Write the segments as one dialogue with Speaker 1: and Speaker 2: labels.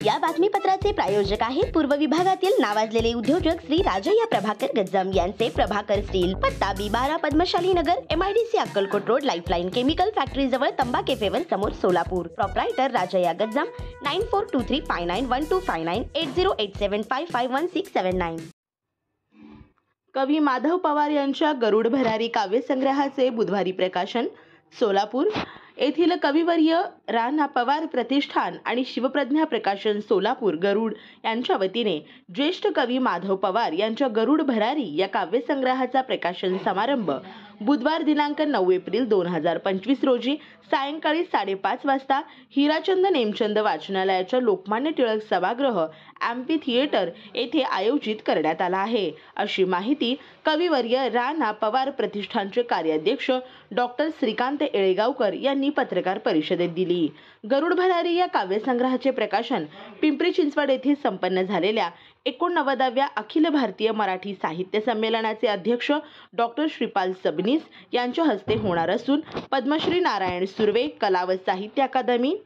Speaker 1: या बातमीपत्राचे प्रायोजक आहेत पूर्व विभागातील नावाजलेले उद्योजक श्री राजय्या प्रभाकर गज्जाम यांचे प्रभाकर स्टील, पत्ता B12 पद्मशाली नगर, MIDC Akkalkot road, lifeline chemical factory जवळ, तंबा कॅफेवर समोर, सोलापूर. प्रोप्रायटर राजय्या गज्जाम. 9423591259 8087551679.
Speaker 2: कवी माधव पवार यांच्या गरुड भरारी काव्यसंग्रहाचे बुधवारी प्रकाशन. सोलापूर येथील कविवर्य राणा पवार प्रतिष्ठान आणि शिवप्रज्ञा प्रकाशन सोलापूर गरुड यांच्या वतीने ज्येष्ठ कवी माधव पवार यांच्या गरुड भरारी या काव्यसंग्रहाचा प्रकाशन समारंभ बुधवार दिनांक 9 एप्रिल 2025 रोजी सायंकाळी 5:30 वाजता हिराचंद नेमचंद वाचनालयाच्या लोकमान्य टिळक सभागृह एम्पी थिएटर येथे आयोजित करण्यात आला आहे, अशी माहिती कविवर्य राणा पवार प्रतिष्ठानचे कार्याध्यक्ष डॉक्टर श्रीकांत येळेगावकर यांनी पत्रकार परिषदेत दिली. गरुड भरारी या काव्यसंग्रहाचे प्रकाशन पिंपरी चिंचवड येथे संपन्न झालेल्या 89व्या अखिल भारतीय मराठी साहित्य संमेलनाचे अध्यक्ष डॉक्टर श्रीपाल सबनीस यांच्या हस्ते होणार असून पद्मश्री नारायण सुर्वे कला व साहित्य अकादमी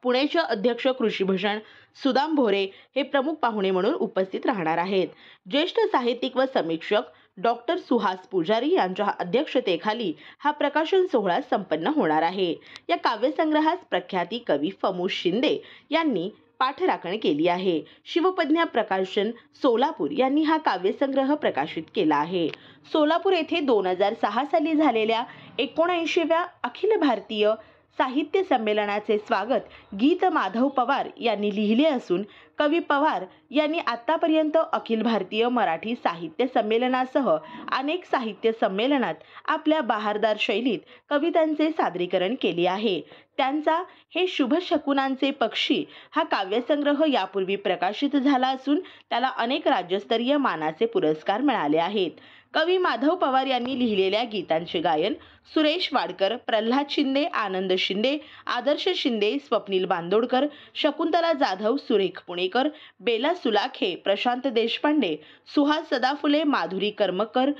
Speaker 2: पुणेचे अध्यक्ष कृषीभूषण सुदाम भोरे हे प्रमुख पाहुणे म्हणून उपस्थित राहणार आहेत. ज्येष्ठ साहित्यिक व समीक्षक डॉक्टर सुहास पुजारी यांच्या अध्यक्षतेखाली हा प्रकाशन सोहळा संपन्न होणार आहे. या काव्यसंग्रहास प्रख्याती कवी फमू शिंदे यांनी पाठराखण केली आहे. शिवप्रज्ञा प्रकाशन सोलापूर यांनी हा काव्यसंग्रह प्रकाशित केला आहे. सोलापूर येथे 2006 साली झालेल्या 79व्या अखिल भारतीय साहित्य संमेलनाचे स्वागत गीत माधव पवार यांनी लिहिले असून कवी पवार यांनी आतापर्यंत अखिल भारतीय मराठी साहित्य संमेलनासह अनेक साहित्य संमेलनात आपल्या बहारदार शैलीत कवितांचे सादरीकरण केले आहे. त्यांचा हे शुभ शकुनांचे पक्षी हा काव्यसंग्रह यापूर्वी प्रकाशित झाला असून त्याला अनेक राज्यस्तरीय मानाचे पुरस्कार मिळाले आहेत. कवी माधव पवार यांनी लिहिलेल्या गीतांचे गायन सुरेश वाडकर, प्रल्हाद शिंदे, आनंद शिंदे, आदर्श शिंदे, स्वप्नील बांदोडकर, शकुंतला जाधव, सुरेख पुणेकर, बेला सुलाखे, प्रशांत देशपांडे, सुहास सदाफुले, माधुरी कर्मकर,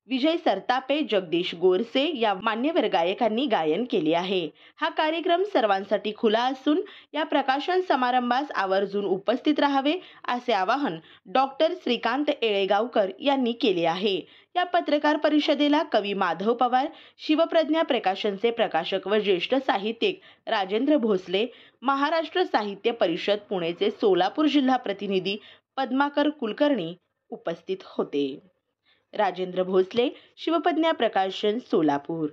Speaker 2: विजय सरतापे, जगदीश गोरसे या मान्यवर गायकांनी गायन केले आहे. हा कार्यक्रम सर्वांसाठी खुला असून या प्रकाशन समारंभास आवर्जून उपस्थित राहावे असे आवाहन डॉक्टर श्रीकांत येळेगावकर यांनी केले आहे. या पत्रकार परिषदेला कवी माधव पवार, शिवप्रज्ञा प्रकाशनचे प्रकाशक व ज्येष्ठ साहित्यिक राजेंद्र भोसले, महाराष्ट्र साहित्य परिषद पुणेचे सोलापूर जिल्हा प्रतिनिधी पद्माकर कुलकर्णी उपस्थित होते. राजेंद्र भोसले, शिवप्रज्ञा प्रकाशन सोलापूर.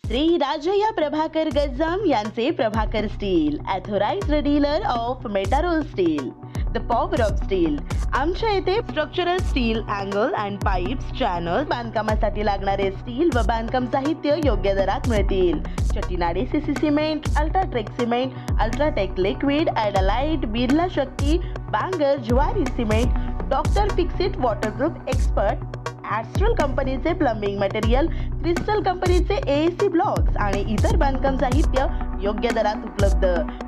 Speaker 2: श्री राजय्या प्रभाकर गज्जाम यांचे Prabhakar steel, authorized dealer of Metarol steel, the power of steel. आमच्या येथे structural steel, angle and pipes, channel, बांधकामासाठी लागणारे स्टील व बांधकाम साहित्य योग्य दरात मिळतील. Chettinad CC cement, UltraTech cement, UltraTech liquid, ॲडलाइट, Birla Shakti, Bangur, Zuari cement, doctor Fixit waterproof expert, Astral कंपनीचे प्लंबिंग मटेरियल, क्रिस्टल कंपनीचे AAC ब्लॉक्स आणि इतर बांधकाम साहित्य योग्य दरात उपलब्ध.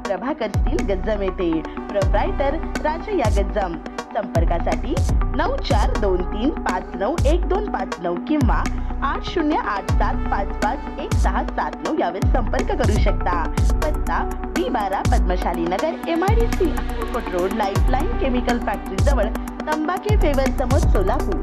Speaker 2: प्रभाकर स्टील गज्जाम येथे. प्रोप्रायटर राजय्या गज्जाम. संपर्कासाठी 9423591259 किंवा 8087551679 यावर संपर्क करू शकता. पत्ता B12 पद्मशाली नगर, MIDC Akkalkot road, lifeline chemical factory जवळ, तंबा कॅफेवर समोर, सोलापूर.